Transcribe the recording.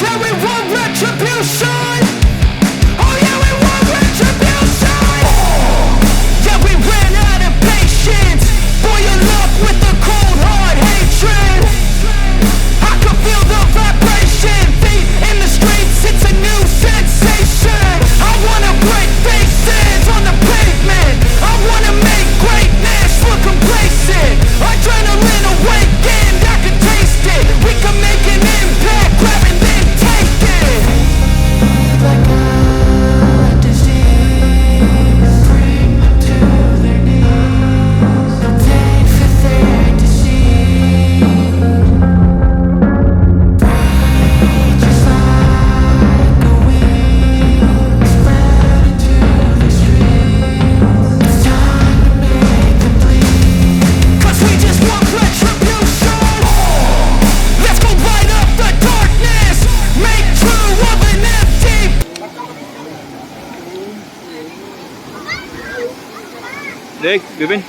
Yeah, we want retribution. Oh yeah, we want retribution. Yeah, we ran out of patience. Boil up with the cold hard hatred. I can feel the vibration. Feet in the streets, it's a new sensation. I wanna break faces on the pavement. I wanna make greatness look complacent. Adrenaline awakened, I can taste it. We can make an impact, grab and then take it. Like a disease, bring them to their knees. They'll take for their disease. Breathe just like a wing, spread into the streets. It's time to make them bleed. 'Cause we just want retribution. Let's go light up the darkness. Make true of an empty. देख विपिन